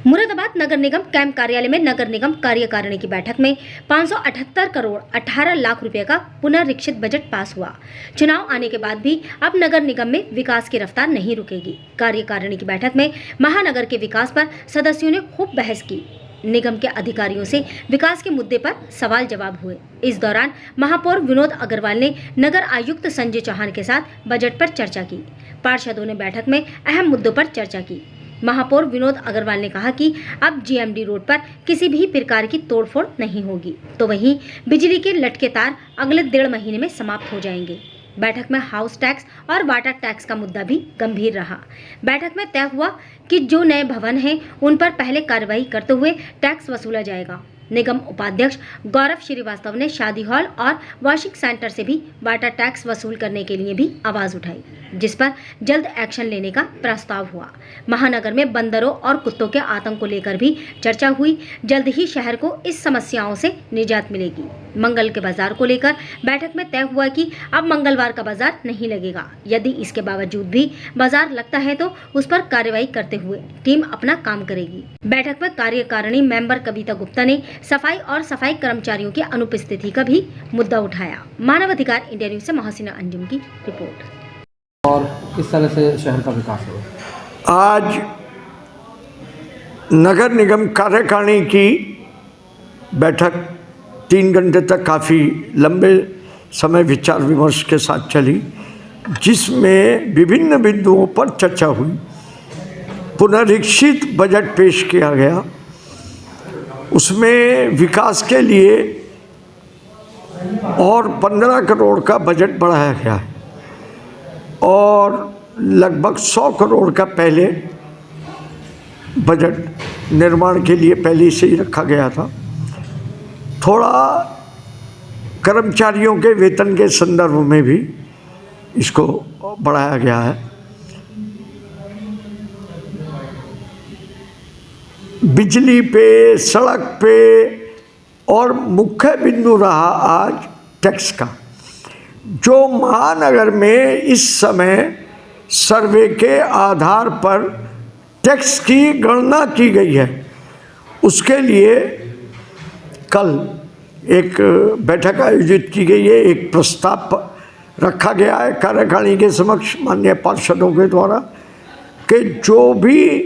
मुरादाबाद नगर निगम camp कार्यालय में नगर निगम कार्यकारिणी की बैठक में 578 करोड़ 18 लाख रुपए का पुनरीक्षित बजट पास हुआ। चुनाव आने के बाद भी अब नगर निगम में विकास की रफ्तार नहीं रुकेगी। कार्यकारिणी की बैठक में महानगर के विकास पर सदस्यों ने खूब बहस की। निगम के अधिकारियों से विकास के मुद्दे पर सवाल जवाब हुए। इस दौरान महापौर विनोद अग्रवाल ने नगर आयुक्त संजय चौहान के साथ बजट पर चर्चा की। पार्षदों ने बैठक में अहम मुद्दों पर चर्चा की। महापौर विनोद अग्रवाल ने कहा कि अब जीएमडी रोड पर किसी भी प्रकार की तोड़फोड़ नहीं होगी, तो वहीं बिजली के लटके तार अगले 1.5 महीने में समाप्त हो जाएंगे। बैठक में हाउस टैक्स और वाटर टैक्स का मुद्दा भी गंभीर रहा। बैठक में तय हुआ कि जो नए भवन हैं उन पर पहले कार्रवाई करते हुए टैक्स वसूला जाएगा। निगम उपाध्यक्ष गौरव श्रीवास्तव ने शादी हॉल और वॉशिंग सेंटर से भी वाटर टैक्स वसूल करने के लिए भी आवाज उठाई, जिस पर जल्द एक्शन लेने का प्रस्ताव हुआ। महानगर में बंदरों और कुत्तों के आतंक को लेकर भी चर्चा हुई। जल्द ही शहर को इस समस्याओं से निजात मिलेगी। मंगल के बाजार को लेकर बैठक में तय हुआ कि अब मंगलवार का बाजार नहीं लगेगा। यदि इसके बावजूद भी बाजार लगता है तो उस पर कार्रवाई करते हुए टीम अपना काम करेगी। बैठक में कार्यकारिणी मेंबर कविता गुप्ता ने सफाई और सफाई कर्मचारियों की अनुपस्थिति का भी मुद्दा उठाया। मानव अधिकार इंडिया न्यूज से मोहसिना अंजुम की रिपोर्ट। और किस तरह से शहर का विकास हो। आज नगर निगम कार्यकारिणी की बैठक 3 घंटे तक काफ़ी लंबे समय विचार विमर्श के साथ चली, जिसमें विभिन्न बिंदुओं पर चर्चा हुई। पुनरीक्षित बजट पेश किया गया, उसमें विकास के लिए और 15 करोड़ का बजट बढ़ाया गया है और लगभग 100 करोड़ का पहले बजट निर्माण के लिए पहले से ही रखा गया था। थोड़ा कर्मचारियों के वेतन के संदर्भ में भी इसको बढ़ाया गया है। बिजली पे, सड़क पे और मुख्य बिंदु रहा आज टैक्स का। जो महानगर में इस समय सर्वे के आधार पर टैक्स की गणना की गई है, उसके लिए कल एक बैठक आयोजित की गई है। एक प्रस्ताव रखा गया है कार्यकारिणी के समक्ष माननीय पार्षदों के द्वारा कि जो भी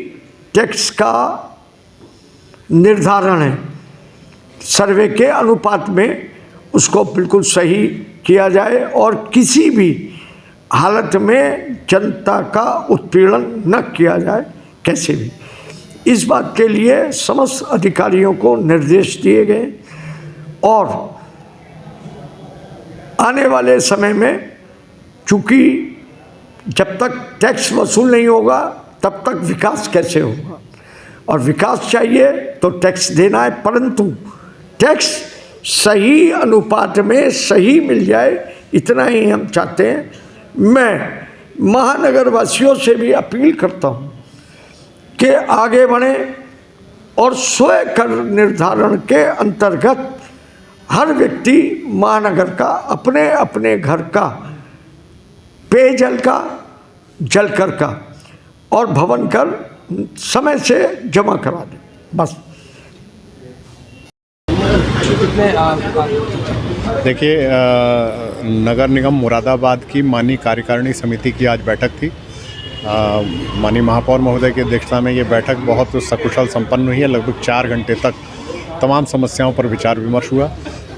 टैक्स का निर्धारण है सर्वे के अनुपात में उसको बिल्कुल सही किया जाए और किसी भी हालत में जनता का उत्पीड़न न किया जाए, कैसे भी। इस बात के लिए समस्त अधिकारियों को निर्देश दिए गए और आने वाले समय में, चूँकि जब तक टैक्स वसूल नहीं होगा तब तक विकास कैसे होगा, और विकास चाहिए तो टैक्स देना है, परंतु टैक्स सही अनुपात में सही मिल जाए, इतना ही हम चाहते हैं। मैं महानगर वासियों से भी अपील करता हूँ कि आगे बढ़ें और स्वयं कर निर्धारण के अंतर्गत हर व्यक्ति महानगर का अपने अपने घर का पेयजल का, जलकर का और भवन कर समय से जमा करा दें, बस। देखिए, नगर निगम मुरादाबाद की माननीय कार्यकारिणी समिति की आज बैठक थी। माननीय महापौर महोदय की अध्यक्षता में ये बैठक बहुत सकुशल संपन्न हुई है। लगभग 4 घंटे तक तमाम समस्याओं पर विचार विमर्श हुआ।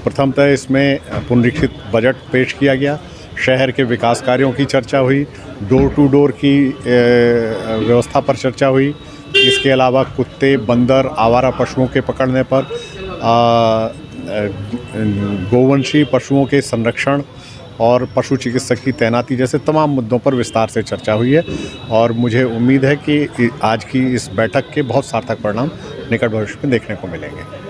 प्रथमतः इसमें पुनरीक्षित बजट पेश किया गया, शहर के विकास कार्यों की चर्चा हुई, डोर टू डोर की व्यवस्था पर चर्चा हुई। इसके अलावा कुत्ते, बंदर, आवारा पशुओं के पकड़ने पर, गोवंशी पशुओं के संरक्षण और पशु चिकित्सक की तैनाती जैसे तमाम मुद्दों पर विस्तार से चर्चा हुई है और मुझे उम्मीद है कि आज की इस बैठक के बहुत सार्थक परिणाम निकट भविष्य में देखने को मिलेंगे।